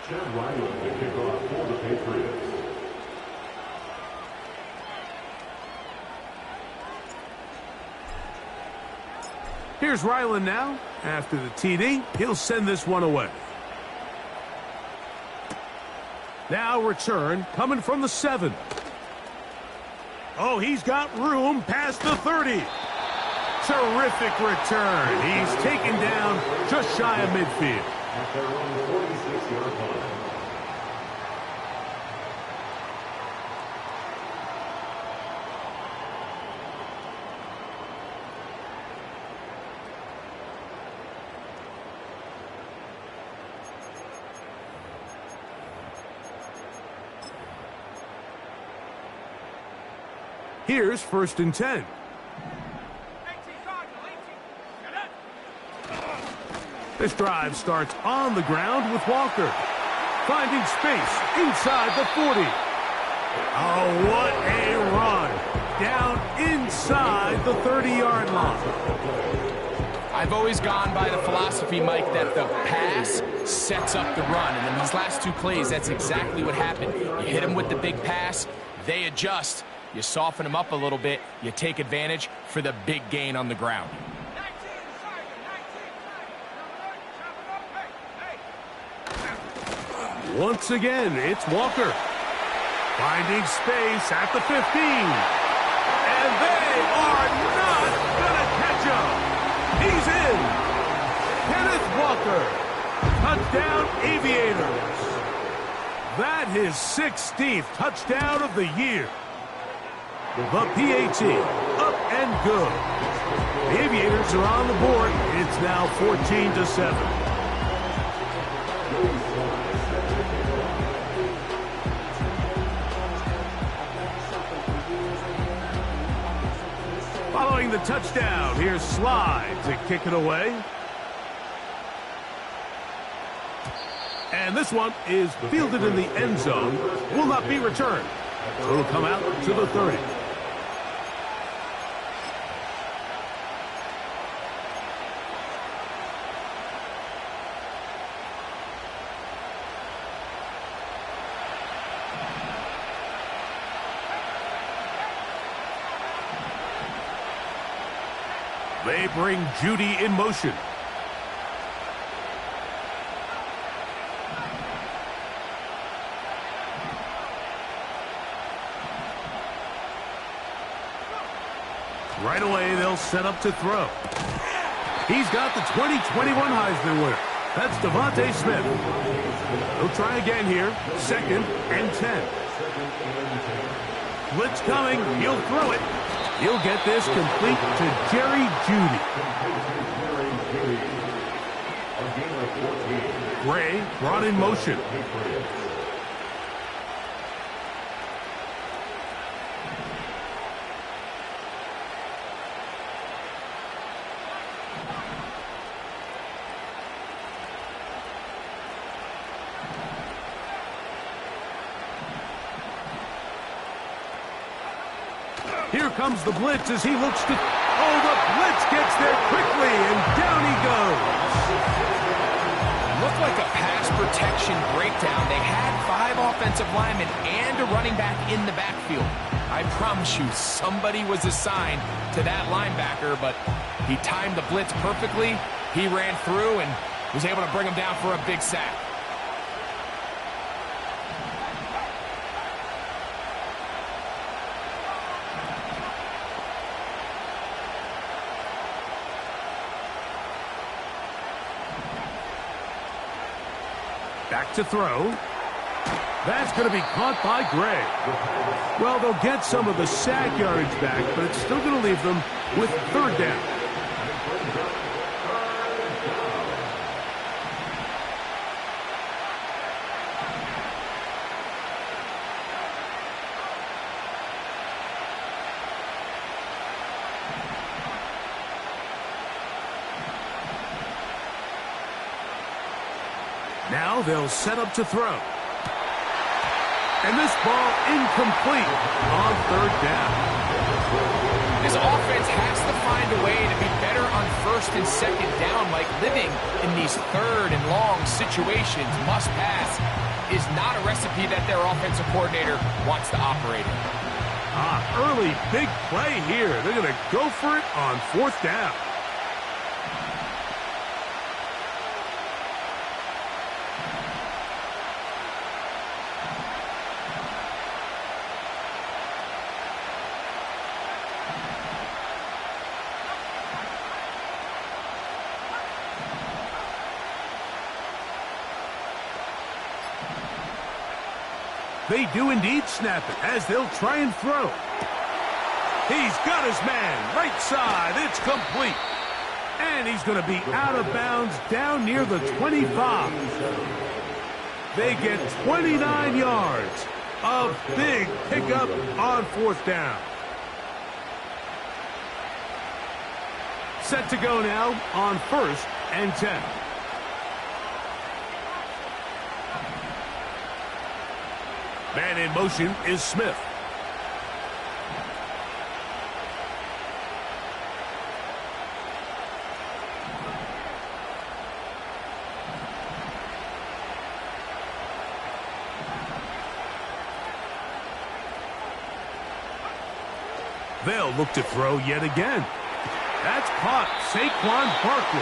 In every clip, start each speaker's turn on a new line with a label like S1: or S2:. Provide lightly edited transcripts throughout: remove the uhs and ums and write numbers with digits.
S1: Chad Riley will kick off for the Patriots.
S2: Here's Ryland now. After the TD, he'll send this one away. Now return coming from the 7. Oh, he's got room past the 30. Terrific return. He's taken down just shy of midfield.
S1: At their own 46-yard line.
S2: Here's 1st and 10. This drive starts on the ground with Walker. Finding space inside the 40. Oh, what a run. Down inside the 30-yard line.
S3: I've always gone by the philosophy, Mike, that the pass sets up the run. And in these last 2 plays, that's exactly what happened. You hit them with the big pass, they adjust. You soften them up a little bit, you take advantage for the big gain on the ground.
S2: Once again, it's Walker. Finding space at the 15. And they are not going to catch him. He's in. Kenneth Walker. Touchdown Aviators. That his 16th touchdown of the year. The PAT, up and good. The Aviators are on the board. It's now 14-7. Following the touchdown, here's Slide to kick it away. And this one is fielded in the end zone. Will not be returned. So it'll come out to the 30. They bring Judy in motion. Right away, they'll set up to throw. He's got the 2021 Heisman winner. That's Devontae Smith. He'll try again here. 2nd and 10. Blitz coming. He'll throw it. He'll get this complete to Jerry Judy. Gray brought in motion. Here comes the blitz as he looks to... Oh, the blitz gets there quickly, and down he goes.
S3: Looked like a pass protection breakdown. They had 5 offensive linemen and a running back in the backfield. I promise you, somebody was assigned to that linebacker, but he timed the blitz perfectly. He ran through and was able to bring him down for a big sack.
S2: Back to throw. That's going to be caught by Gray. Well, they'll get some of the sack yardage back, but it's still going to leave them with 3rd down. Now they'll set up to throw. And this ball incomplete on 3rd down.
S3: This offense has to find a way to be better on first and second down, like living in these third and long situations, must pass, is not a recipe that their offensive coordinator wants to operate in.
S2: Early big play here. They're going to go for it on fourth down. They do indeed snap it as they'll try and throw. He's got his man right side. It's complete. And he's going to be out of bounds down near the 25. They get 29 yards. A big pickup on fourth down. Set to go now on first and 10. Man in motion is Smith. They'll look to throw yet again. That's caught Saquon Barkley.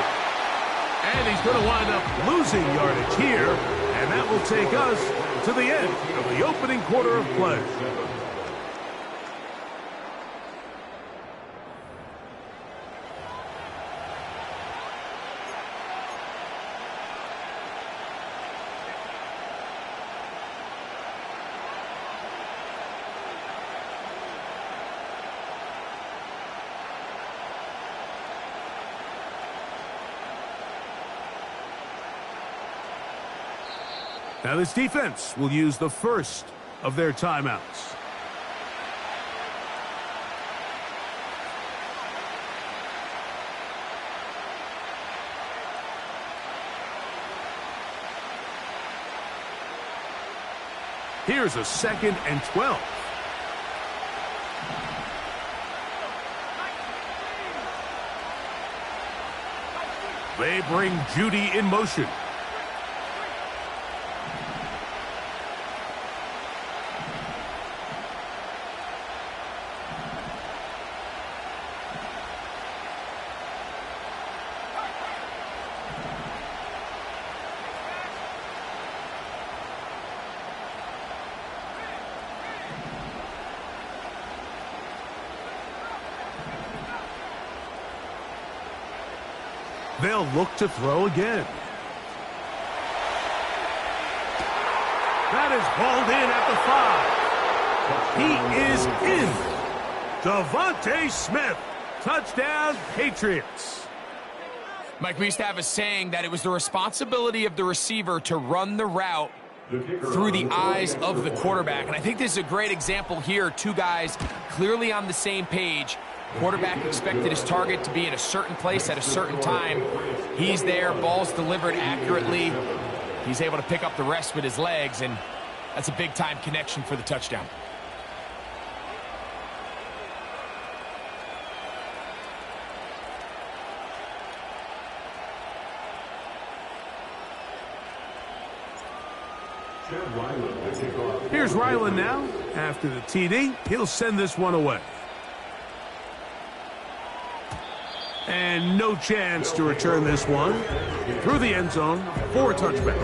S2: And he's going to wind up losing yardage here. And that will take us to the end of the opening quarter of play. Now this defense will use the first of their timeouts. Here's a 2nd and 12. They bring Judy in motion. They'll look to throw again. That is hauled in at the 5. He is in. Devontae Smith. Touchdown, Patriots.
S3: Mike, we used to have a saying that it was the responsibility of the receiver to run the route through the eyes of the quarterback. And I think this is a great example here. Two guys clearly on the same page. Quarterback expected his target to be in a certain place at a certain time. He's there, ball's delivered accurately. He's able to pick up the rest with his legs, and that's a big-time connection for the touchdown.
S2: Here's Ryland now. After the TD, he'll send this one away. And no chance to return this one through the end zone for a touchback.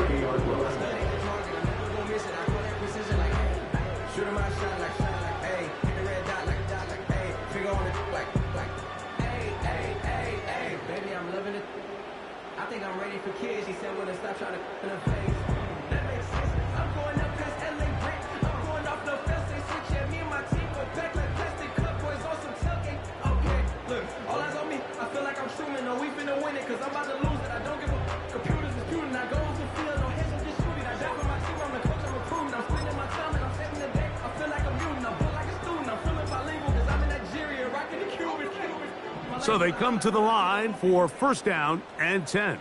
S4: I think I'm ready for kids. He said, when I stop trying to face. That makes sense. I'm going up past LA Brick. I'm going off the fence. They switch at me and my team go back like plastic cup boys on some tailgate. Okay, look, all eyes on me. I feel like I'm Truman. No, we finna win it, cause I'm about to lose it. I don't give a computers disputing. I go on the field, no heads, I'm just shooting. I die for my team, I'm the coach, I'm recruiting. I'm spending my time and I'm saving the day. I feel like I'm mutant. I'm built like a student. I'm feeling bilingual, cause I'm in Nigeria, rocking the Cuban.
S2: So they come to the line for first down and 10.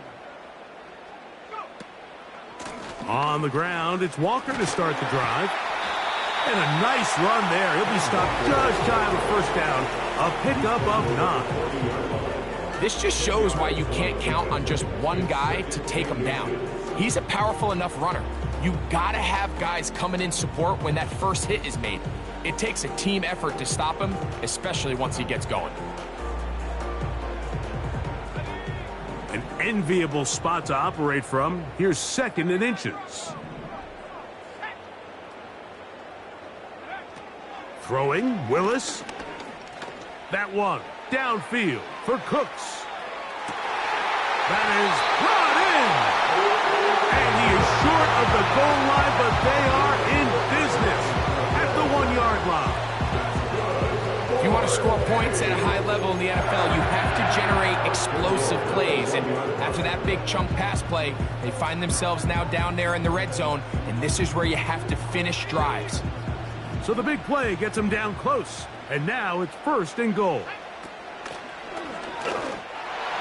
S2: On the ground, it's Walker to start the drive. And a nice run there. He'll be stopped just shy of a first down. A pickup of 9.
S3: This just shows why you can't count on just one guy to take him down. He's a powerful enough runner. You gotta have guys coming in support when that first hit is made. It takes a team effort to stop him, especially once he gets going.
S2: An enviable spot to operate from. Here's 2nd and inches. Throwing, Willis. That one, downfield for Cooks. That is brought in. And he is short of the goal line, but they are in business at the 1-yard line.
S3: If you want to score points at a high level in the NFL, you have to generate explosive plays. And after that big chunk pass play, they find themselves now down there in the red zone, and this is where you have to finish drives.
S2: So the big play gets him down close, and now it's 1st and goal.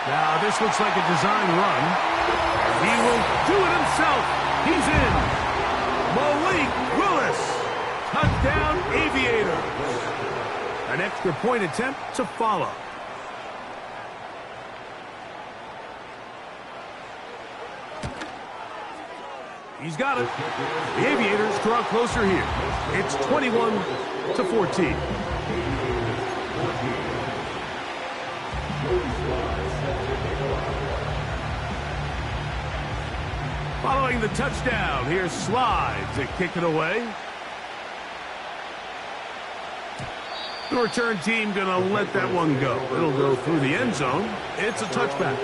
S2: Now this looks like a design run. He will do it himself. He's in. Malik Willis. Touchdown, Aviators. An extra point attempt to follow. He's got it. The Aviators draw closer here. It's 21-14. Following the touchdown, here's Slides to kick it away. The return team gonna let that one go. It'll go through the end zone. It's a touchback.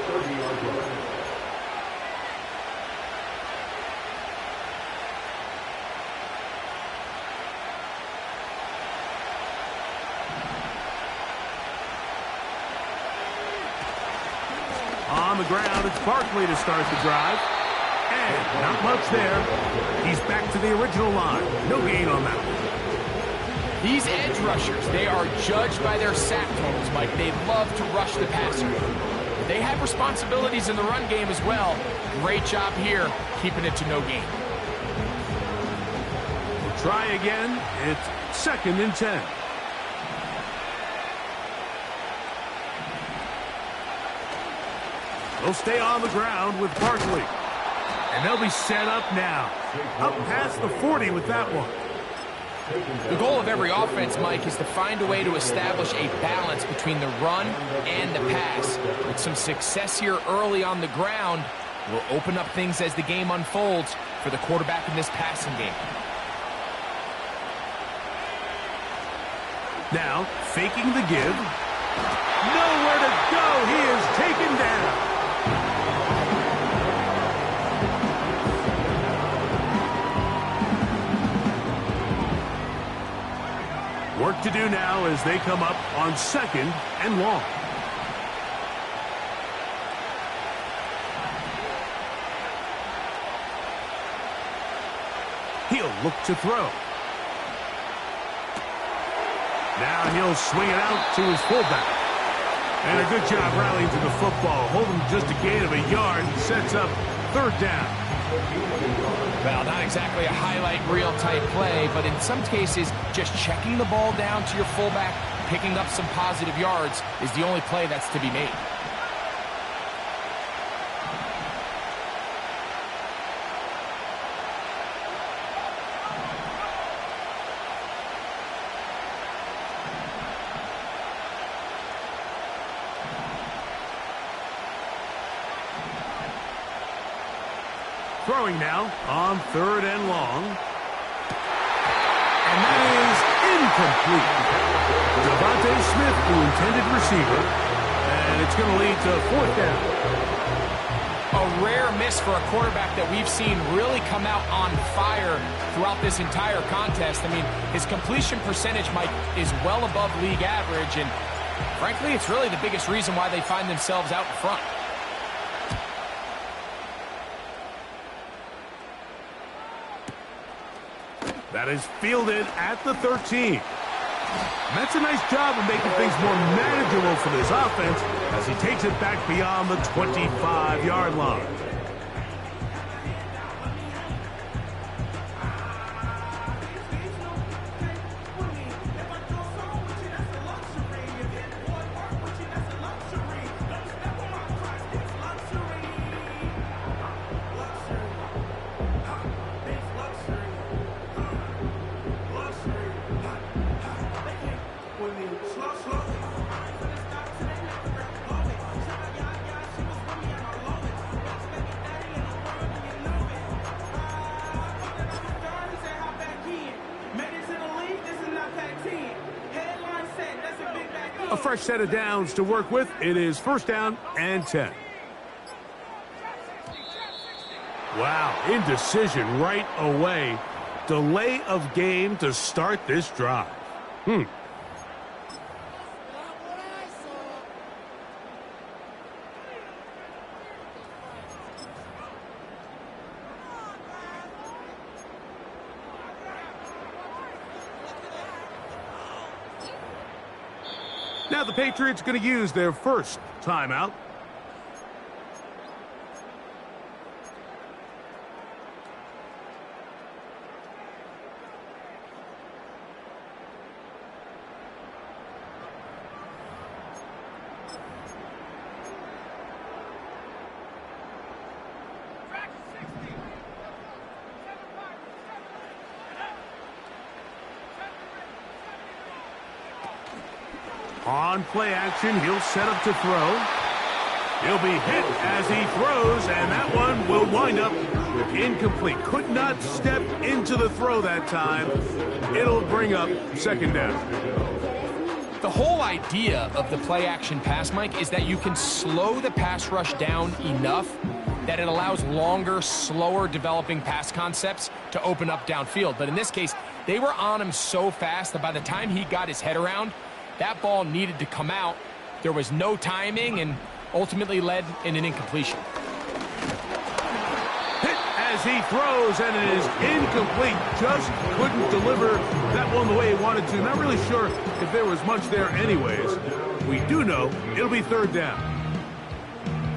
S2: On the ground, it's Barkley to start the drive. And not much there. He's back to the original line. No gain on that one.
S3: These edge rushers, they are judged by their sack totals, Mike. They love to rush the passer. They have responsibilities in the run game as well. Great job here, keeping it to no gain.
S2: Try again. It's 2nd and 10. They'll stay on the ground with Barkley. And they'll be set up now. Up past the 40 with that one.
S3: The goal of every offense, Mike, is to find a way to establish a balance between the run and the pass. With some success here early on the ground, will open up things as the game unfolds for the quarterback in this passing game.
S2: Now, faking the give. Nowhere to go. He is taken down. Work to do now as they come up on 2nd and long. He'll look to throw. Now he'll swing it out to his fullback. And a good job rallying to the football. Holding just a gain of a yard. Sets up 3rd down.
S3: Well, not exactly a highlight reel type play, but in some cases, just checking the ball down to your fullback, picking up some positive yards is the only play that's to be made.
S2: Throwing now on 3rd and long. And that is incomplete. Devontae Smith, the intended receiver. And it's going to lead to 4th down.
S3: A rare miss for a quarterback that we've seen really come out on fire throughout this entire contest. I mean, his completion percentage, Mike, is well above league average. And frankly, it's really the biggest reason why they find themselves out in front.
S2: That is fielded at the 13. And that's a nice job of making things more manageable for this offense as he takes it back beyond the 25-yard line. fresh set of downs to work with. It is first down and 10. Wow, indecision right away. Delay of game to start this drive. Now the Patriots going to use their first timeout. On play action, he'll set up to throw. He'll be hit as he throws, and that one will wind up incomplete. Could not step into the throw that time. It'll bring up second down.
S3: The whole idea of the play action pass, Mike, is that you can slow the pass rush down enough that it allows longer, slower developing pass concepts to open up downfield. But in this case, they were on him so fast that by the time he got his head around, that ball needed to come out. There was no timing and ultimately led in an incompletion.
S2: Hit as he throws, and it is incomplete. Just couldn't deliver that one the way he wanted to. Not really sure if there was much there anyways. We do know it'll be third down.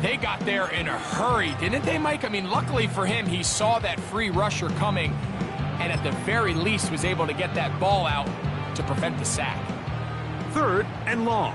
S3: They got there in a hurry, didn't they, Mike? I mean, luckily for him, he saw that free rusher coming and at the very least was able to get that ball out to prevent the sack.
S2: Third and long.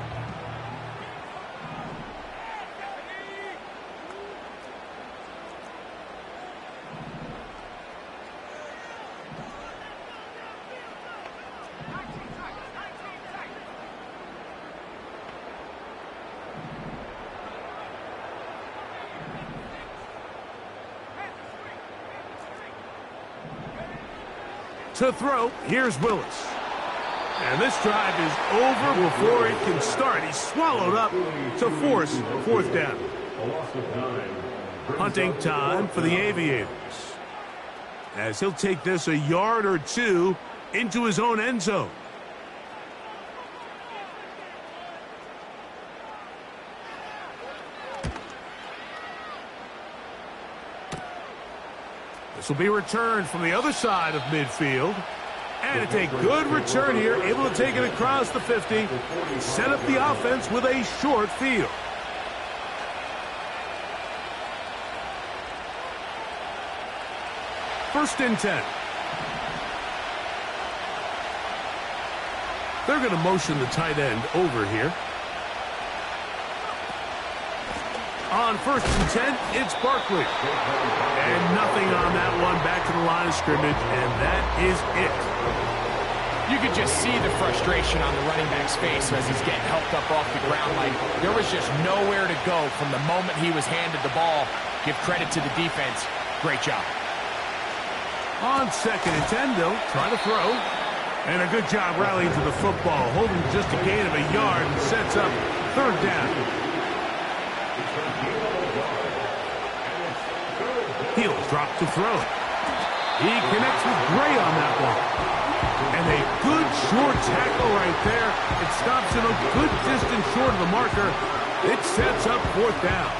S2: To throw, here's Willis. And this drive is over before it can start. He's swallowed up to force fourth down. Hunting time for the Aviators, as he'll take this a yard or two into his own end zone. This will be returned from the other side of midfield. And it's a good return here, able to take it across the 50, set up the offense with a short field. First and 10. They're going to motion the tight end over here. On first and 10, it's Barkley. And nothing on that one, back to the line of scrimmage, and that is it.
S3: You could just see the frustration on the running back's face as he's getting helped up off the ground. Like, there was just nowhere to go from the moment he was handed the ball. Give credit to the defense. Great job.
S2: On second and 10, they'll try to throw. And a good job rallying to the football, holding just a gain of a yard and sets up third down. He'll drop to throw. He connects with Gray on that one. And a good short tackle right there. It stops him a good distance short of the marker. It sets up fourth down.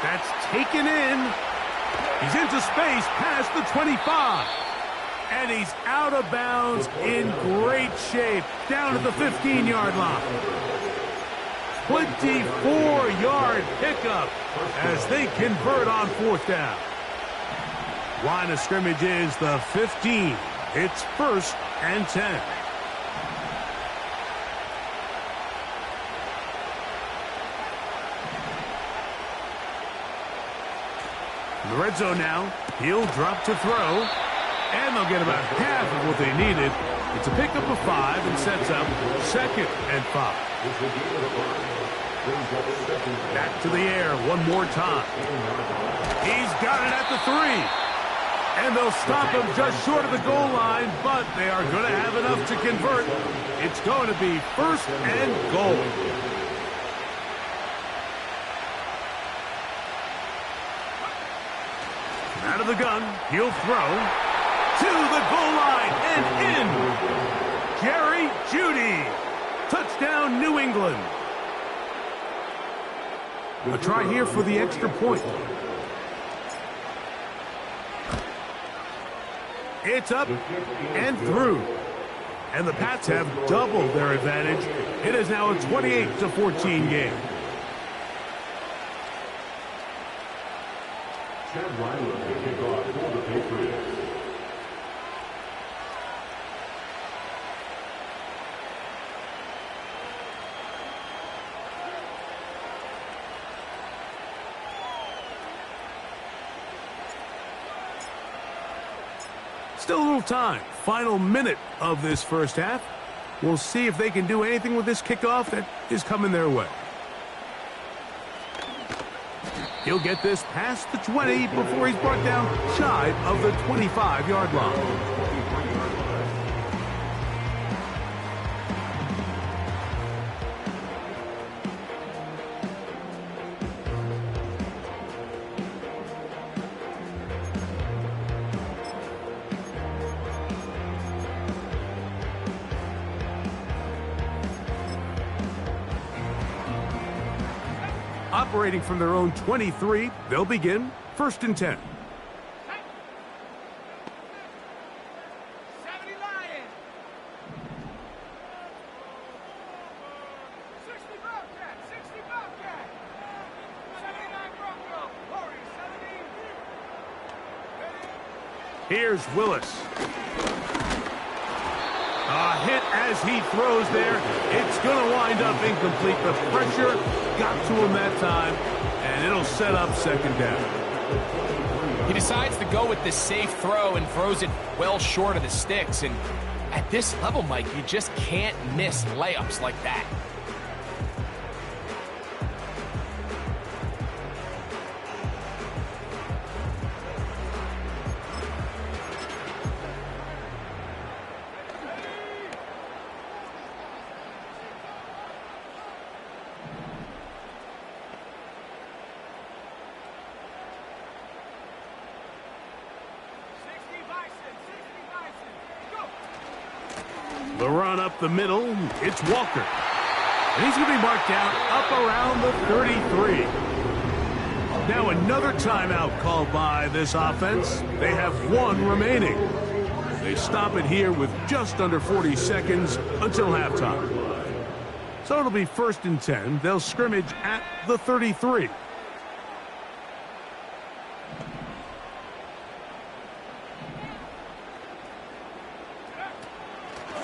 S2: That's taken in. He's into space past the 25. And he's out of bounds in great shape down at the 15-yard line. 24-yard pickup as they convert on fourth down. Line of scrimmage is the 15. It's first and 10. In the red zone now, he'll drop to throw. And they'll get about half of what they needed It's a pickup of 5 and sets up 2nd and 5. Back to the air one more time. He's got it at the 3. And they'll stop him just short of the goal line, but they are going to have enough to convert. It's going to be 1st and goal. Out of the gun, he'll throw to the goal line and in. Jerry Jeudy. Touchdown, New England. A try here for the extra point. It's up and through. And the Pats have doubled their advantage. It is now a 28-14 game.
S1: Chad Ryland to kick off for the Patriots.
S2: Still a little time. Final minute of this first half. We'll see if they can do anything with this kickoff that is coming their way. He'll get this past the 20 before he's brought down shy of the 25-yard line. Operating from their own 23, they'll begin 1st and 10.
S5: 70 Lions. 60 Bobcat. 60 Bobcat. 79 Bronco. Corey, 70.
S2: Here's Willis. A hit as he throws there. It's going to wind up incomplete. The pressure got to him that time, and it'll set up 2nd down.
S3: He decides to go with the safe throw and throws it well short of the sticks. And at this level, Mike, you just can't miss layups like that.
S2: The run up the middle, it's Walker. And he's going to be marked down up around the 33. Now another timeout called by this offense. They have 1 remaining. They stop it here with just under 40 seconds until halftime. So it'll be 1st and 10. They'll scrimmage at the 33.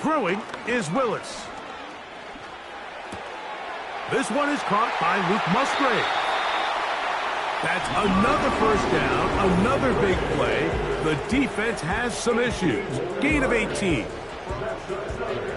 S2: Throwing is Willis. This one is caught by Luke Musgrave. That's another 1st down, another big play. The defense has some issues. Gain of 18.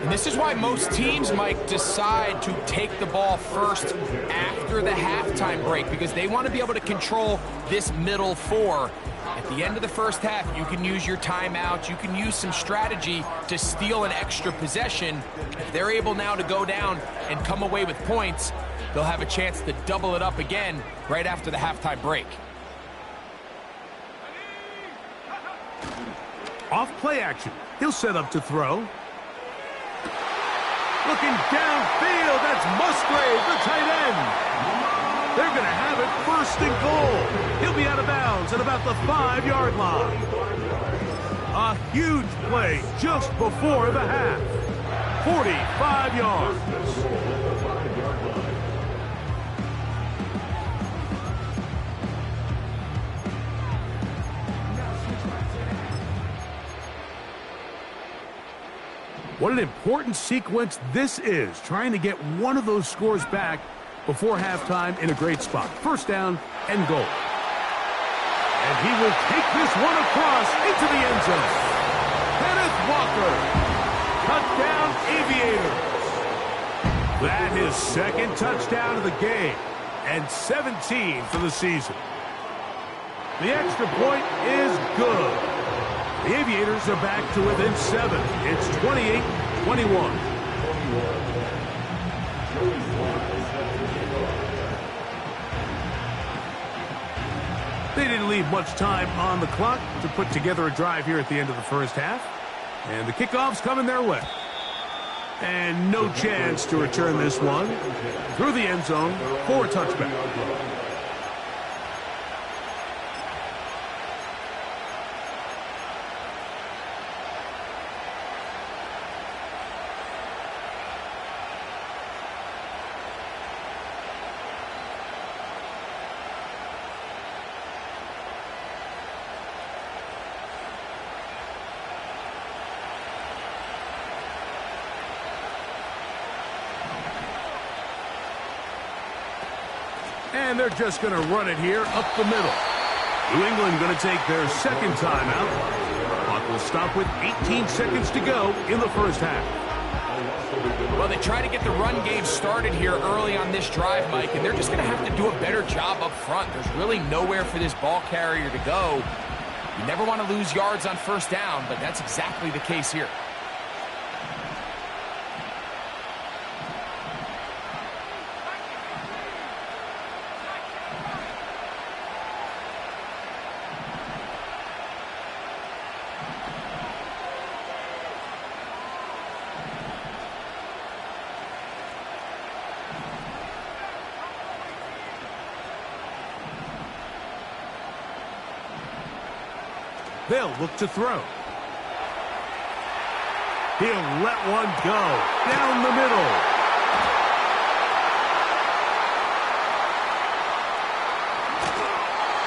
S3: And this is why most teams, Mike, decide to take the ball first after the halftime break, because they want to be able to control this middle 4. At the end of the first half, you can use your timeout. You can use some strategy to steal an extra possession. If they're able now to go down and come away with points, they'll have a chance to double it up again right after the halftime break.
S2: Off play action. He'll set up to throw. Looking downfield, that's Musgrave, the tight end. They're going to have it 1st and goal. He'll be out of bounds at about the 5-yard line. A huge play just before the half. 45 yards. What an important sequence this is, trying to get one of those scores back before halftime in a great spot. 1st down and goal. And he will take this one across into the end zone. Kenneth Walker. Touchdown, Aviators. That is second touchdown of the game, and 17 for the season. The extra point is good. The Aviators are back to within 7. It's 28-21. They didn't leave much time on the clock to put together a drive here at the end of the first half. And the kickoff's coming their way. And no chance to return this one through the end zone for a touchback. And they're just going to run it here up the middle. New England going to take their second timeout. Clock will stop with 18 seconds to go in the first half.
S3: Well, they try to get the run game started here early on this drive, Mike, and they're just going to have to do a better job up front. There's really nowhere for this ball carrier to go. You never want to lose yards on first down, but that's exactly the case here.
S2: They'll look to throw. He'll let one go down the middle.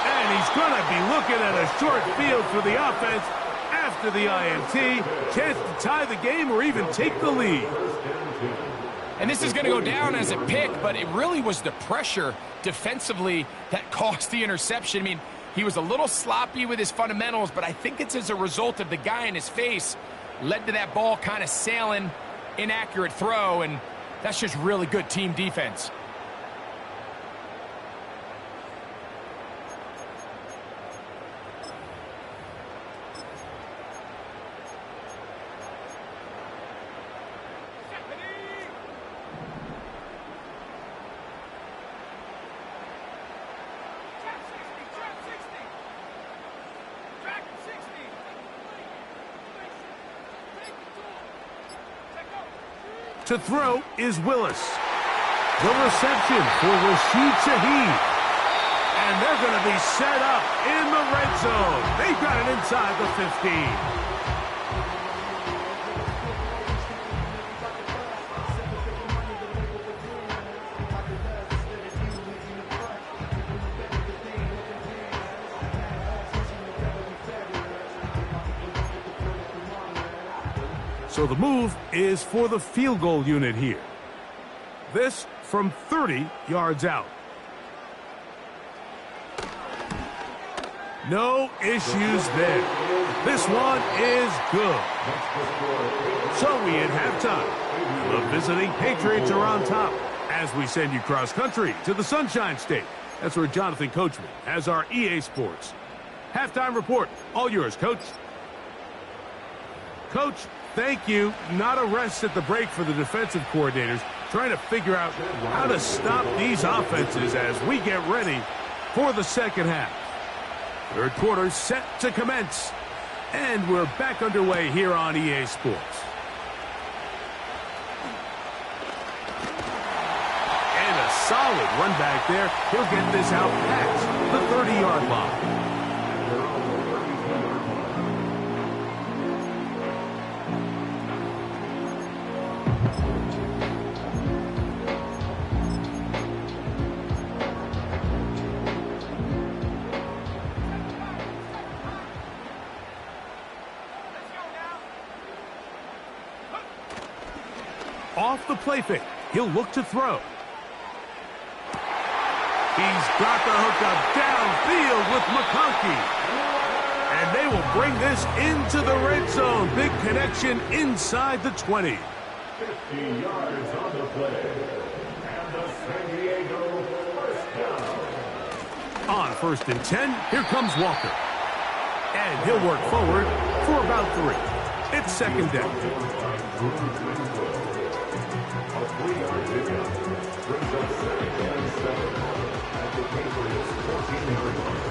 S2: And he's going to be looking at a short field for the offense after the INT. Chance to tie the game or even take the lead.
S3: And this is going to go down as a pick, but it really was the pressure defensively that caused the interception. I mean, he was a little sloppy with his fundamentals, but I think it's as a result of the guy in his face led to that ball kind of sailing, inaccurate throw, and that's just really good team defense.
S2: To throw is Willis. The reception for Rashid Shaheed. And they're going to be set up in the red zone. They've got it inside the 15. So the move is for the field goal unit here. This from 30 yards out. No issues there. This one is good. So we hit halftime. The visiting Patriots are on top as we send you cross country to the Sunshine State. That's where Jonathan Coachman has our EA Sports halftime report. All yours, Coach. Coach, thank you. Not a rest at the break for the defensive coordinators, trying to figure out how to stop these offenses as we get ready for the second half. Third quarter set to commence, and we're back underway here on EA Sports. And a solid run back there. He'll get this out past the 30-yard line. Off the play fake, he'll look to throw. He's got the hook up downfield with McConkey. And they will bring this into the red zone. Big connection inside the 20.
S1: 50 yards on the play. And the San Diego first down.
S2: On 1st and 10, here comes Walker. And he'll work forward for about 3. It's 2nd down.
S1: A 3-yard pickup brings up 2nd and 7 at the Patriots' 14-yard line.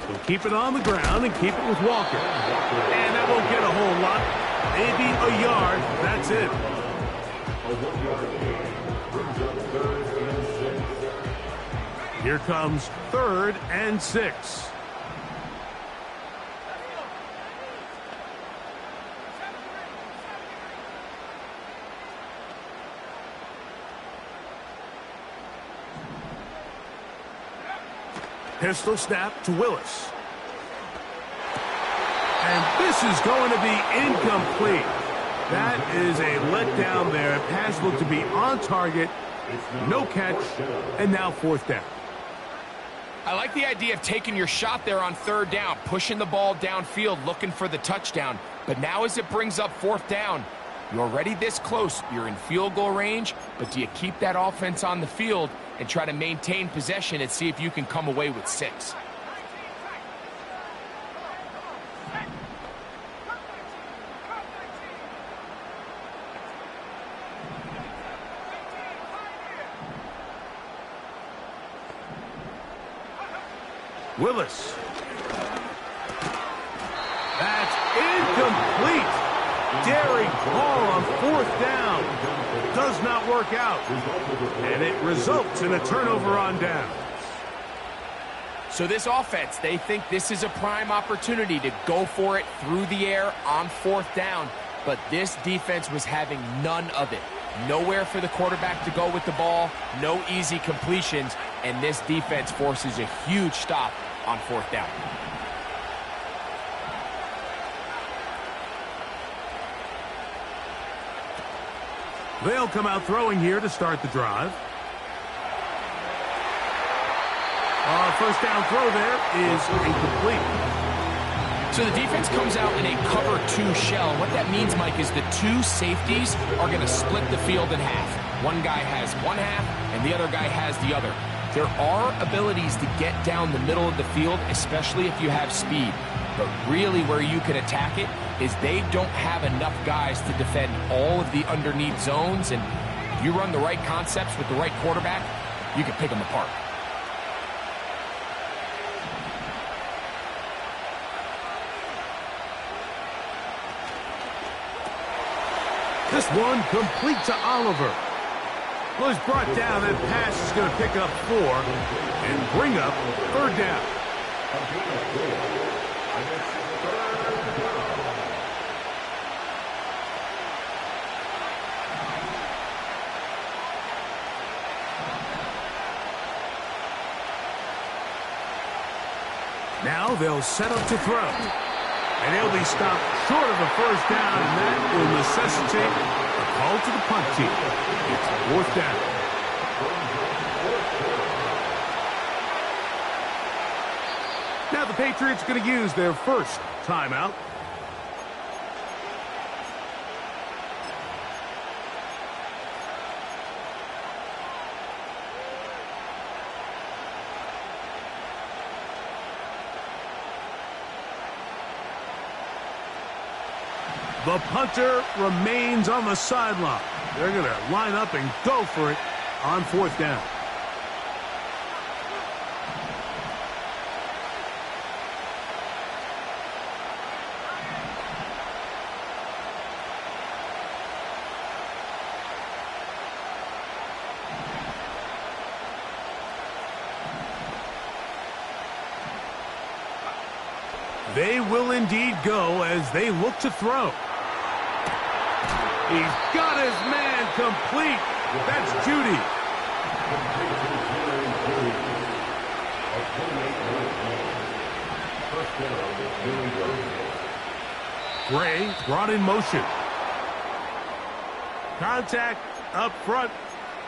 S2: He'll keep it on the ground and keep it with Walker. And that won't get a whole lot. Maybe a yard. That's it.
S1: A 1-yard gain brings up 3rd and 6.
S2: Here comes 3rd and 6. Pistol snap to Willis. And this is going to be incomplete. That is a letdown there. Pass looked to be on target. No catch. And now 4th down.
S3: I like the idea of taking your shot there on 3rd down, pushing the ball downfield, looking for the touchdown. But now as it brings up 4th down, you're already this close. You're in field goal range, but do you keep that offense on the field and try to maintain possession and see if you can come away with 6?
S2: Willis. That's incomplete. Derek Hall on 4th down. Does not work out. And it results in a turnover on down.
S3: So this offense, they think this is a prime opportunity to go for it through the air on 4th down. But this defense was having none of it. Nowhere for the quarterback to go with the ball. No easy completions. And this defense forces a huge stop on 4th down.
S2: They'll come out throwing here to start the drive. First down throw there is incomplete.
S3: So the defense comes out in a cover 2 shell. What that means, Mike, is the 2 safeties are going to split the field in half. One guy has one half, and the other guy has the other. There are abilities to get down the middle of the field, especially if you have speed. But really where you can attack it is they don't have enough guys to defend all of the underneath zones. And if you run the right concepts with the right quarterback, you can pick them apart.
S2: This one complete to Oliver. Well, he's brought down. That pass is going to pick up 4 and bring up 3rd down. Now they'll set up to throw. And he'll be stopped short of the 1st down, and that will necessitate a call to the punt team. It's 4th down. Now the Patriots going to use their first timeout. The punter remains on the sideline. They're going to line up and go for it on 4th down. They will indeed go as they look to throw. He's got his man complete. That's Judy. Gray brought in motion. Contact up front.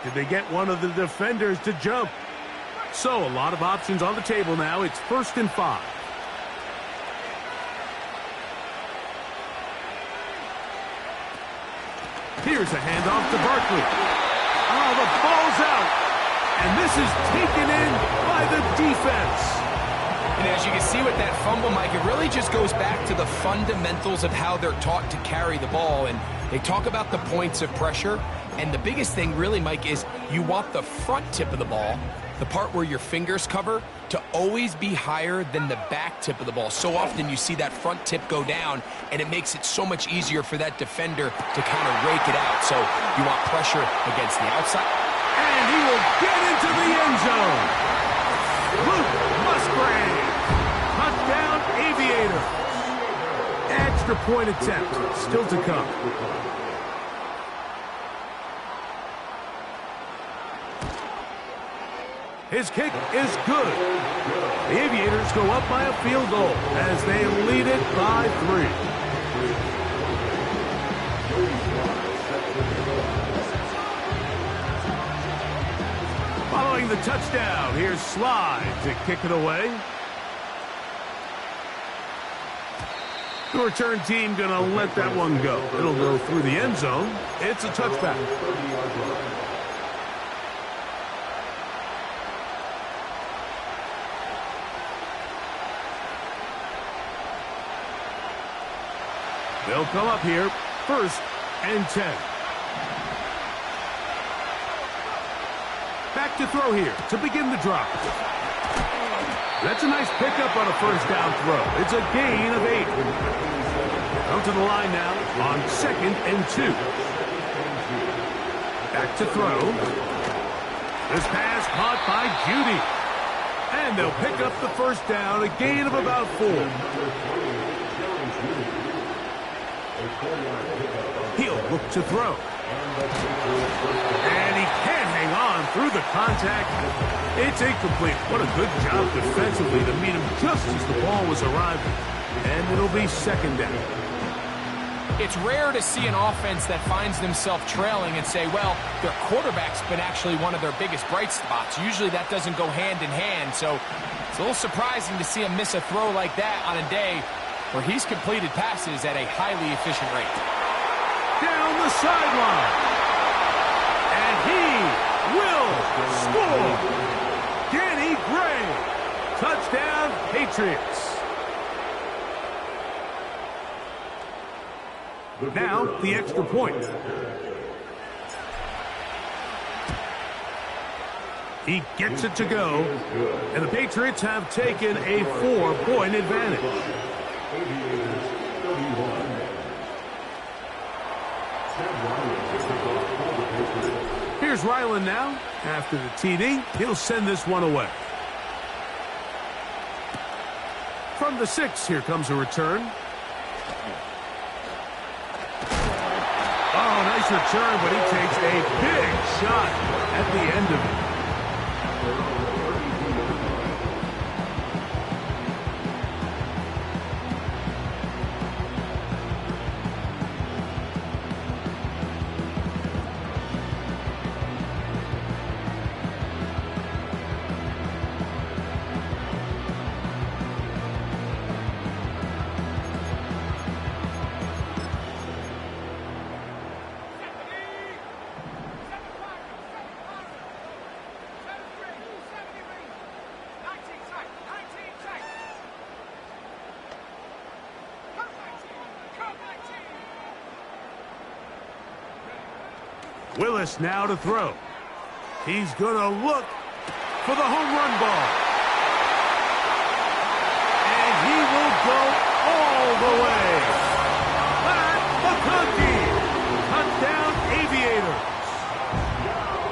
S2: Did they get one of the defenders to jump? So a lot of options on the table now. It's 1st and 5. Here's a handoff to Barkley. Oh, the ball's out. And this is taken in by the defense.
S3: And as you can see with that fumble, Mike, it really just goes back to the fundamentals of how they're taught to carry the ball. And they talk about the points of pressure. And the biggest thing really, Mike, is you want the front tip of the ball, the part where your fingers cover, to always be higher than the back tip of the ball. So often you see that front tip go down, and it makes it so much easier for that defender to kind of rake it out. So you want pressure against the outside.
S2: And he will get into the end zone. Luke Musgrave. Touchdown, Aviator. Extra point attempt still to come. His kick is good. The Aviators go up by a field goal as they lead it by 3. Following the touchdown, here's Slide to kick it away. The return team going to let that one go. It'll go through the end zone. It's a touchback. They'll come up here, 1st and 10. Back to throw here to begin the drive. That's a nice pickup on a 1st down throw. It's a gain of 8. Come to the line now on 2nd and 2. Back to throw. This pass caught by Judy. And they'll pick up the 1st down, a gain of about 4. He'll look to throw. And he can't hang on through the contact. It's incomplete. What a good job defensively to meet him just as the ball was arriving. And it'll be 2nd down.
S3: It's rare to see an offense that finds themselves trailing and say, well, their quarterback's been actually one of their biggest bright spots. Usually that doesn't go hand in hand. So it's a little surprising to see him miss a throw like that on a day where he's completed passes at a highly efficient rate.
S2: Down the sideline. And he will score. Danny Gray. Touchdown, Patriots. Now, the extra point. He gets it to go. And the Patriots have taken a 4-point advantage. Here's Ryland now. After the TD, he'll send this one away. From the 6, here comes a return. Oh, nice return, but he takes a big shot at the end of it. Willis now to throw. He's going to look for the home run ball. And he will go all the way. Pat McConkey. Touchdown, Aviators.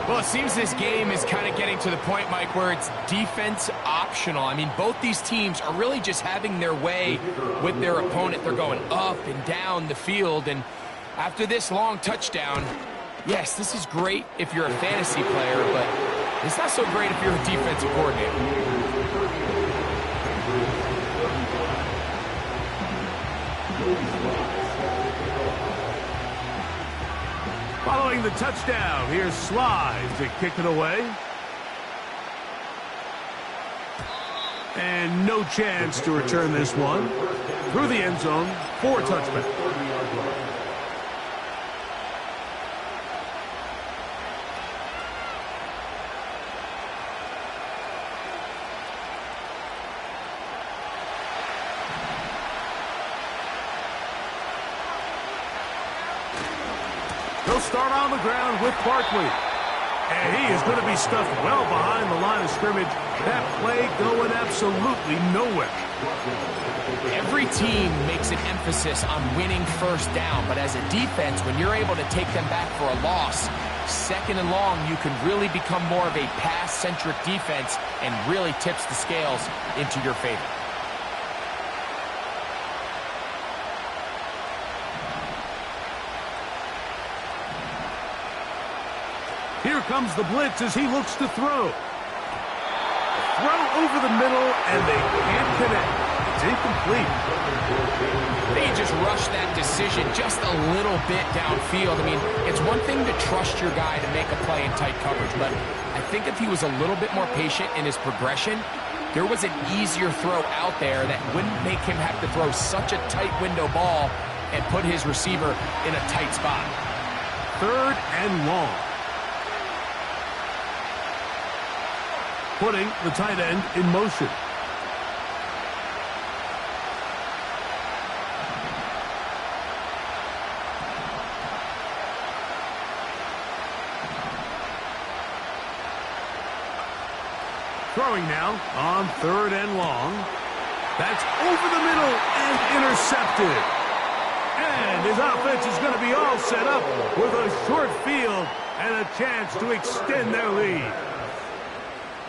S3: Well, it seems this game is kind of getting to the point, Mike, where it's defense optional. I mean, both these teams are really just having their way with their opponent. They're going up and down the field. And after this long touchdown, yes, this is great if you're a fantasy player, but it's not so great if you're a defensive coordinator.
S2: Following the touchdown, here's Slide to kick it away. And no chance to return this one. Through the end zone for a touchback. They'll start on the ground with Barkley. And he is going to be stuffed well behind the line of scrimmage. That play going absolutely nowhere.
S3: Every team makes an emphasis on winning first down, but as a defense, when you're able to take them back for a loss, second and long, you can really become more of a pass-centric defense and really tips the scales into your favor.
S2: Here comes the blitz as he looks to throw. Throw over the middle, and they can't connect. It's incomplete.
S3: They just rushed that decision just a little bit downfield. I mean, it's one thing to trust your guy to make a play in tight coverage, but I think if he was a little bit more patient in his progression, there was an easier throw out there that wouldn't make him have to throw such a tight window ball and put his receiver in a tight spot.
S2: 3rd and long. Putting the tight end in motion. Throwing now on 3rd and long. That's over the middle and intercepted. And his offense is going to be all set up with a short field and a chance to extend their lead.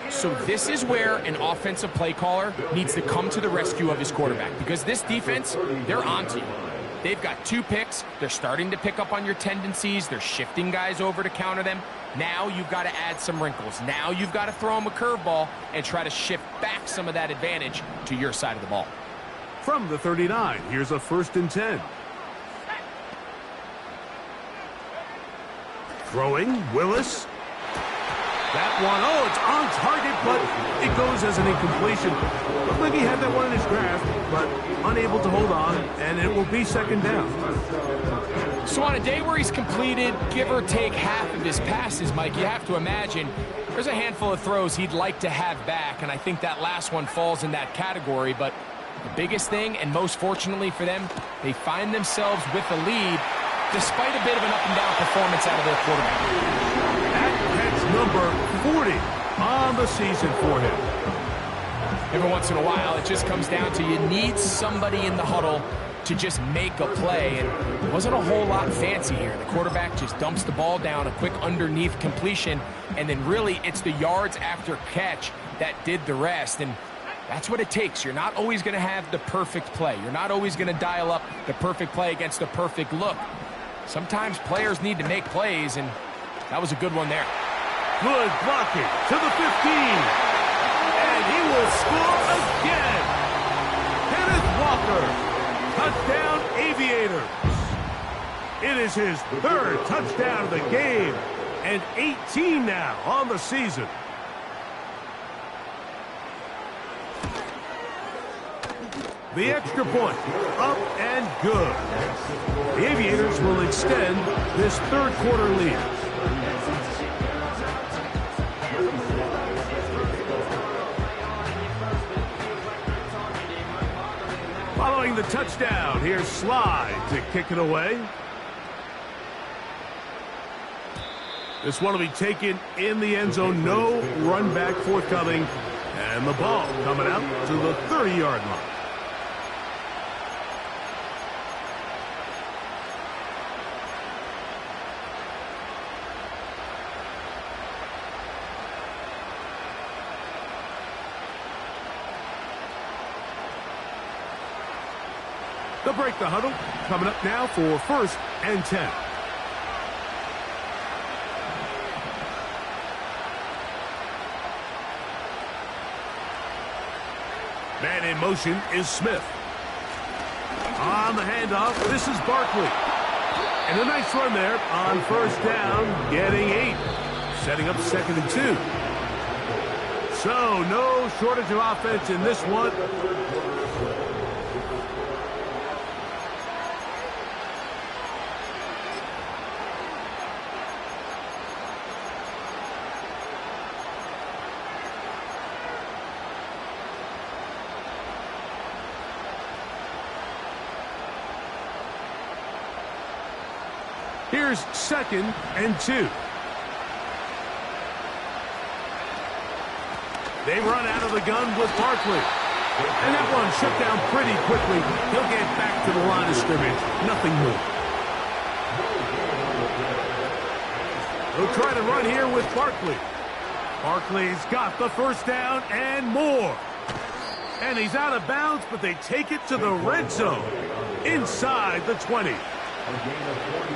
S3: So this is where an offensive play caller needs to come to the rescue of his quarterback, because this defense, they're onto you. They've got 2 picks. They're starting to pick up on your tendencies. They're shifting guys over to counter them. Now you've got to add some wrinkles. Now you've got to throw them a curveball and try to shift back some of that advantage to your side of the ball.
S2: From the 39, here's a 1st and 10. Throwing, Willis. That one, oh, it's on target, but it goes as an incompletion. Looked like he had that one in his grasp, but unable to hold on, and it will be 2nd down.
S3: So on a day where he's completed, give or take half of his passes, Mike, you have to imagine there's a handful of throws he'd like to have back, and I think that last one falls in that category. But the biggest thing, and most fortunately for them, they find themselves with a lead despite a bit of an up-and-down performance out of their quarterback.
S2: That's number 40 on the season for him.
S3: Every once in a while, it just comes down to you need somebody in the huddle to just make a play, and it wasn't a whole lot fancy here. The quarterback just dumps the ball down, a quick underneath completion, and then really it's the yards after catch that did the rest, and that's what it takes. You're not always going to have the perfect play. You're not always going to dial up the perfect play against the perfect look. Sometimes players need to make plays, and that was a good one there.
S2: Good blocking to the 15. And he will score again. Kenneth Walker. Touchdown Aviators. It is his 3rd touchdown of the game. And 18 now on the season. The extra point, up and good. The Aviators will extend this 3rd quarter lead. Following the touchdown, here's Slide to kick it away. This one will be taken in the end zone. No run back forthcoming. And the ball coming out to the 30-yard line. They'll break the huddle. Coming up now for 1st and 10. Man in motion is Smith. On the handoff, this is Barkley. And a nice run there on first down, getting 8. Setting up 2nd and 2. So, no shortage of offense in this one. Here's 2nd and 2. They run out of the gun with Barkley. And that one shut down pretty quickly. He'll get back to the line of scrimmage. Nothing more. They'll try to run here with Barkley. Barkley's got the first down and more. And he's out of bounds, but they take it to the red zone. Inside the 20.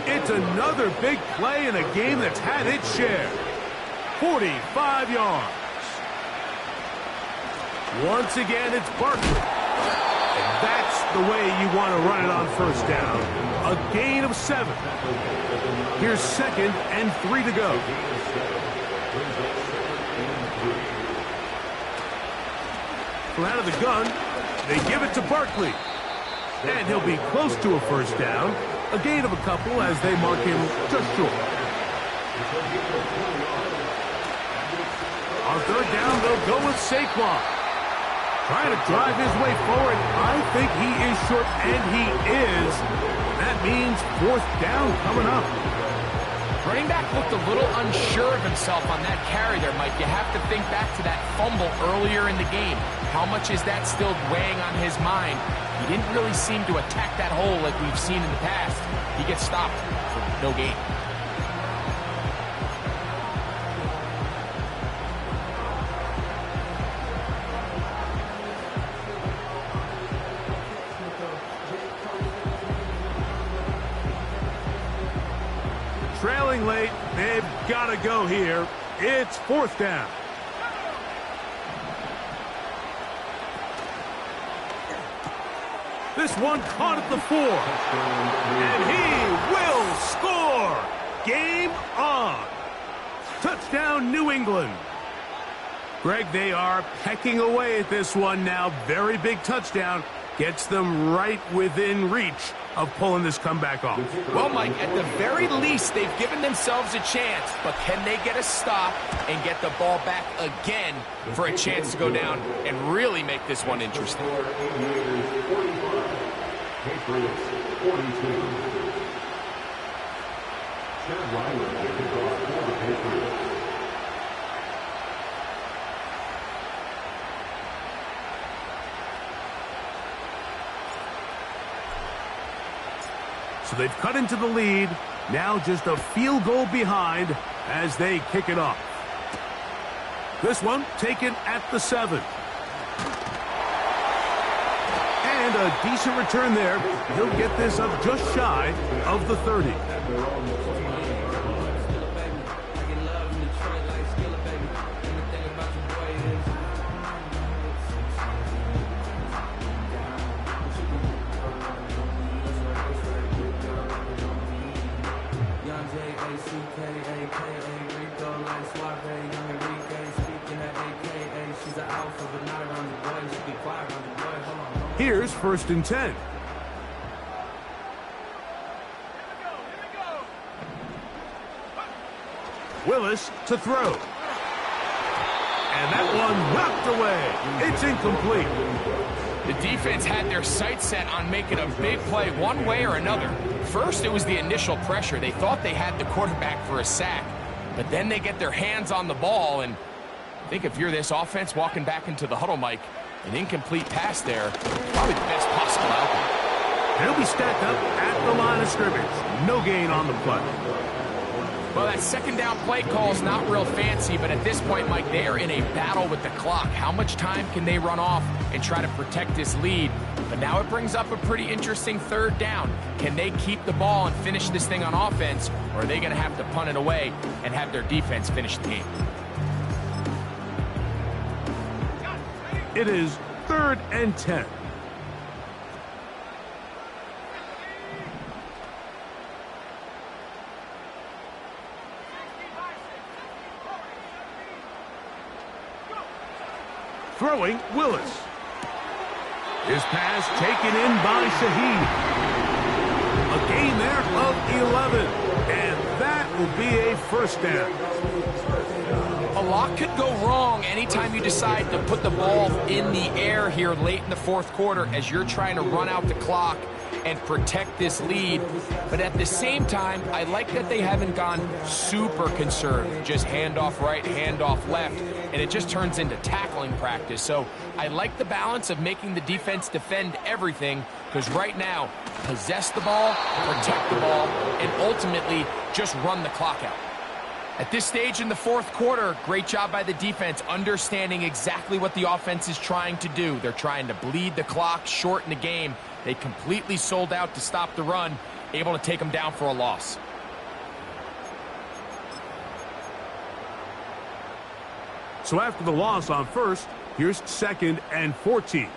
S2: It's another big play in a game that's had its share. 45 yards. Once again, it's Barkley. And that's the way you want to run it on first down. A gain of 7. Here's 2nd and 3 to go. From out of the gun, they give it to Barkley. And he'll be close to a first down. A gain of a couple as they mark him just short. On third down, they'll go with Saquon. Trying to drive his way forward. I think he is short, and he is. That means 4th down coming up.
S3: Running back looked a little unsure of himself on that carry there, Mike. You have to think back to that fumble earlier in the game. How much is that still weighing on his mind? He didn't really seem to attack that hole like we've seen in the past. He gets stopped for no gain.
S2: Trailing late, they've got to go here. It's 4th down. This one caught at the 4. And he will score. Game on. Touchdown, New England. Greg, they are pecking away at this one now. Very big touchdown. Gets them right within reach of pulling this comeback off.
S3: Well, Mike, at the very least, they've given themselves a chance, but can they get a stop and get the ball back again for a chance to go down and really make this one interesting?
S1: Patriots 42. Chad Ryland will kick off for the Patriots.
S2: So they've cut into the lead. Now just a field goal behind as they kick it off. This one taken at the 7. And a decent return there. He'll get this up just shy of the 30. Here's 1st and 10. Willis to throw. And that one knocked away. It's incomplete.
S3: The defense had their sights set on making a big play one way or another. First, it was the initial pressure. They thought they had the quarterback for a sack. But then they get their hands on the ball, and I think if you're this offense walking back into the huddle, Mike, an incomplete pass there, probably the best possible outcome.
S2: He'll be stacked up at the line of scrimmage. No gain on the play.
S3: Well, that 2nd down play call is not real fancy, but at this point, Mike, they are in a battle with the clock. How much time can they run off and try to protect this lead? But now it brings up a pretty interesting 3rd down. Can they keep the ball and finish this thing on offense, or are they going to have to punt it away and have their defense finish the game?
S2: It is 3rd and 10. Throwing Willis. His pass taken in by Shaheed. A gain there of 11. And that will be a first down.
S3: A lot could go wrong anytime you decide to put the ball in the air here late in the fourth quarter as you're trying to run out the clock and protect this lead. But at the same time, I like that they haven't gone super conservative, just handoff right, handoff left, and it just turns into tackling practice. So I like the balance of making the defense defend everything, because right now, possess the ball, protect the ball, and ultimately just run the clock out. At this stage in the fourth quarter, great job by the defense, understanding exactly what the offense is trying to do. They're trying to bleed the clock, shorten the game. They completely sold out to stop the run, able to take them down for a loss.
S2: So after the loss on first, here's 2nd and 14.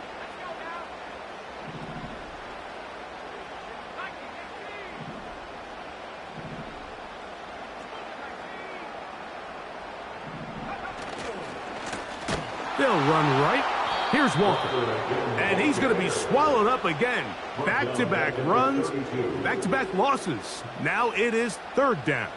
S2: They'll run right. Here's Walker. And he's going to be swallowed up again. Back-to-back runs, back-to-back losses. Now it is 3rd down.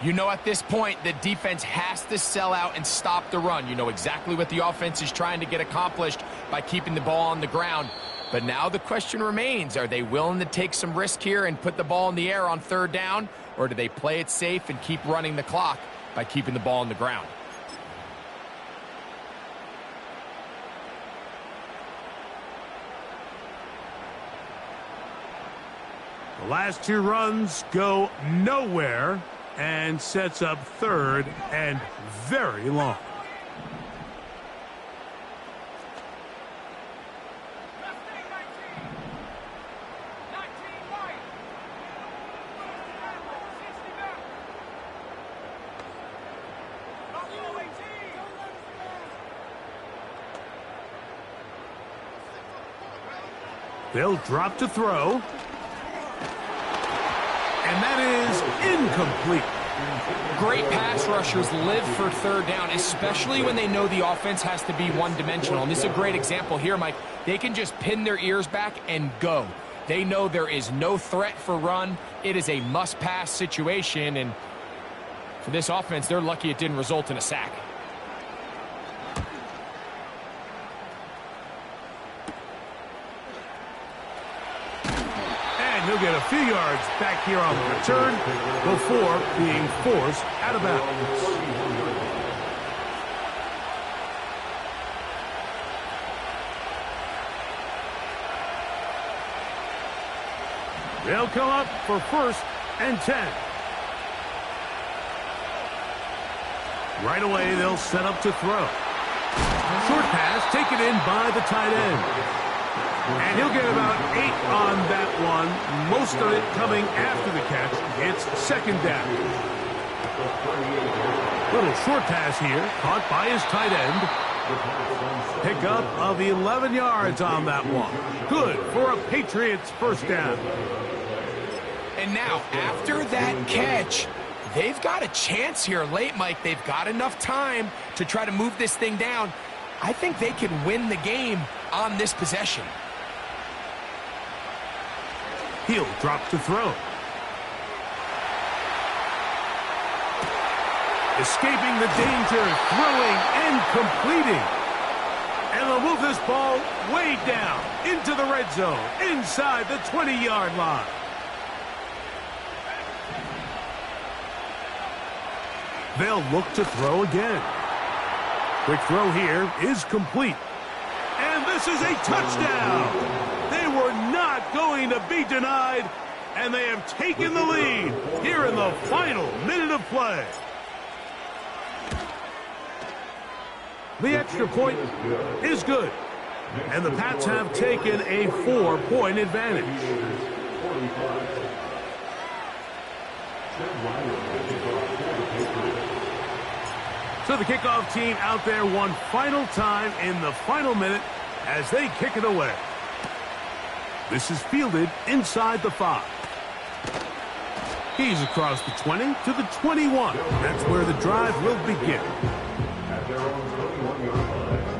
S3: You know, at this point, the defense has to sell out and stop the run. You know exactly what the offense is trying to get accomplished by keeping the ball on the ground. But now the question remains, are they willing to take some risk here and put the ball in the air on 3rd down? Or do they play it safe and keep running the clock by keeping the ball on the ground?
S2: The last 2 runs go nowhere and sets up 3rd and very long. They'll drop to throw. And that is incomplete.
S3: Great pass rushers live for 3rd down, especially when they know the offense has to be one-dimensional. And this is a great example here, Mike. They can just pin their ears back and go. They know there is no threat for run. It is a must-pass situation. And for this offense, they're lucky it didn't result in a sack.
S2: He'll get a few yards back here on the return before being forced out of bounds. They'll come up for 1st and 10. Right away, they'll set up to throw. Short pass taken in by the tight end. And he'll get about 8 on that one, most of it coming after the catch. It's 2nd down. Little short pass here, caught by his tight end. Pickup of 11 yards on that one. Good for a Patriots 1st down.
S3: And now, after that catch, they've got a chance here late, Mike. They've got enough time to try to move this thing down. I think they can win the game on this possession.
S2: He'll drop to throw. Escaping the danger, throwing and completing. And they'll move this ball way down into the red zone, inside the 20-yard line. They'll look to throw again. Quick throw here is complete. And this is a touchdown. They were not going to be denied, and they have taken the lead here in the final minute of play. The extra point is good, and the Pats have taken a 4-point advantage. So the kickoff team out there one final time in the final minute as they kick it away. This is fielded inside the 5. He's across the 20 to the 21. That's where the drive will begin.
S1: At their own 21-yard line.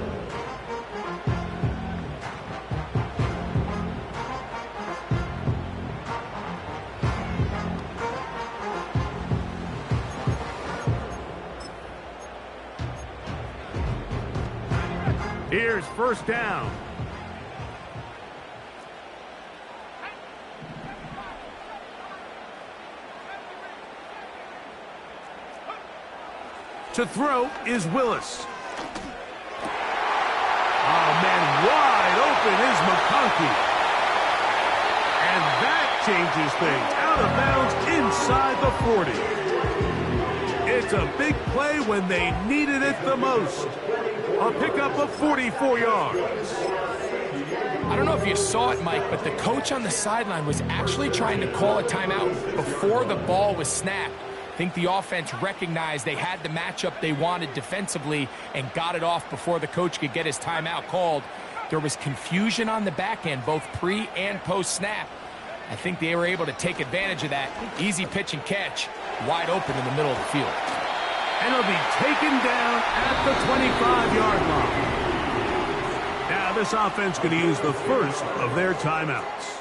S2: Here's first down. To throw is Willis. Oh, man, wide open is McConkey. And that changes things. Out of bounds inside the 40. It's a big play when they needed it the most. A pickup of 44 yards.
S3: I don't know if you saw it, Mike, but the coach on the sideline was actually trying to call a timeout before the ball was snapped. I think the offense recognized they had the matchup they wanted defensively and got it off before the coach could get his timeout called. There was confusion on the back end, both pre and post snap. I think they were able to take advantage of that. Easy pitch and catch, wide open in the middle of the field.
S2: And it'll be taken down at the 25-yard line. Now this offense going to use the first of their timeouts,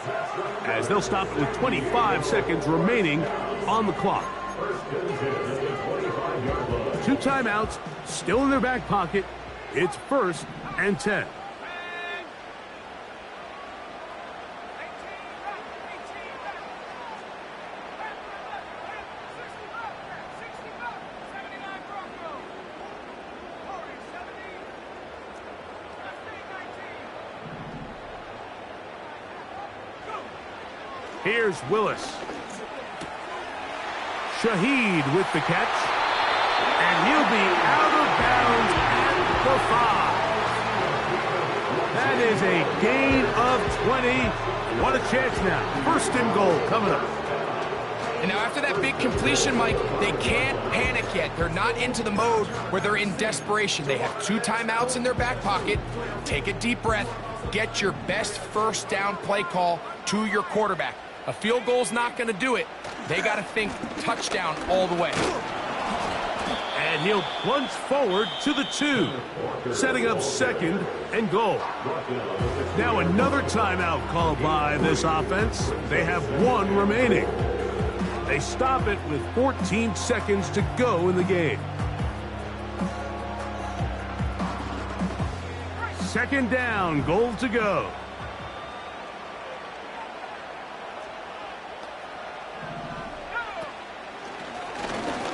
S2: as they'll stop it with 25 seconds remaining on the clock. 2 timeouts still in their back pocket. It's 1st and 10. Here's Willis. Shaheed with the catch. And he'll be out of bounds at the 5. That is a gain of 20. What a chance now. 1st and goal coming up.
S3: And now after that big completion, Mike, they can't panic yet. They're not into the mode where they're in desperation. They have 2 timeouts in their back pocket. Take a deep breath. Get your best first down play call to your quarterback. A field goal's not going to do it. They got to think touchdown all the way.
S2: And he'll plunge forward to the 2, setting up 2nd and goal. Now another timeout called by this offense. They have 1 remaining. They stop it with 14 seconds to go in the game. 2nd down, goal to go.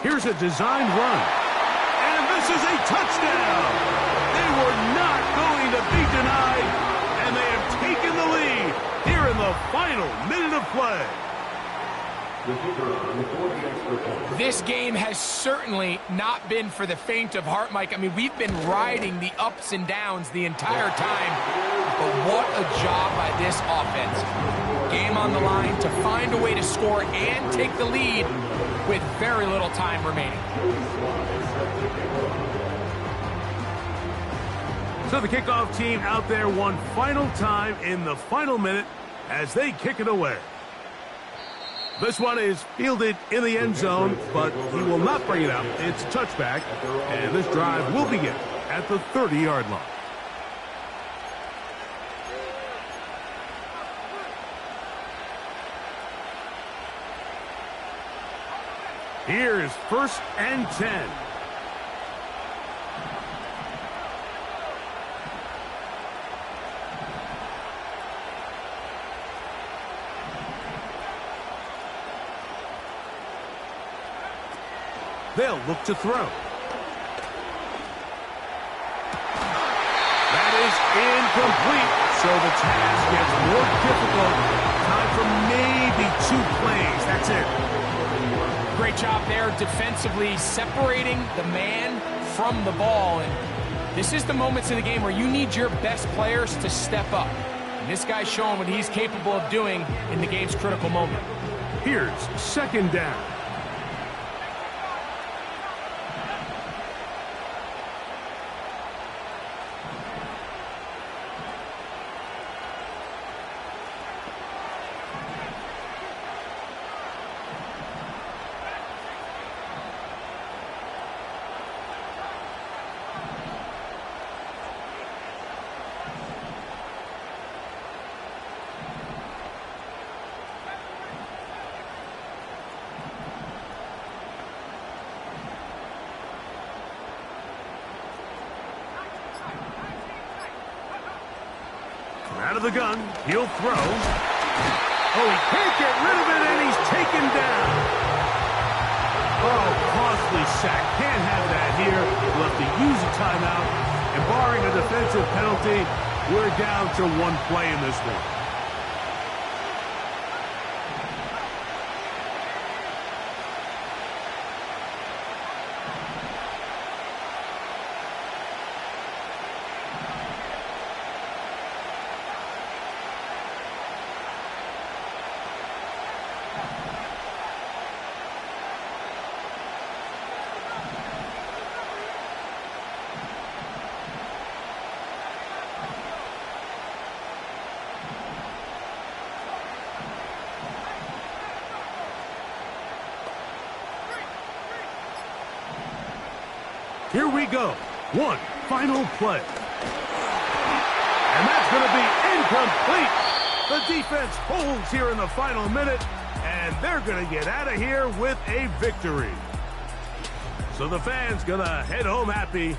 S2: Here's a designed run. And this is a touchdown. They were not going to be denied, and they have taken the lead here in the final minute of play.
S3: This game has certainly not been for the faint of heart, Mike. I mean, we've been riding the ups and downs the entire time, but what a job by this offense. Game on the line to find a way to score and take the lead with very little time remaining.
S2: So the kickoff team out there one final time in the final minute as they kick it away. This one is fielded in the end zone, but he will not bring it out. It's a touchback, and this drive will begin at the 30-yard line. Here's 1st and 10. They'll look to throw. That is incomplete. So the task gets more difficult. Time for maybe 2 plays. That's it.
S3: Great job there defensively, separating the man from the ball. And this is the moments in the game where you need your best players to step up. And this guy's showing what he's capable of doing in the game's critical moment.
S2: Here's 2nd down. of the gun. He'll throw. Oh, he can't get rid of it, and he's taken down. Oh, costly sack. Can't have that here. We'll have to use a timeout. And barring a defensive penalty, we're down to one play in this one. Here we go. One final play. And that's going to be incomplete. The defense holds here in the final minute, and they're going to get out of here with a victory. So the fans going to head home happy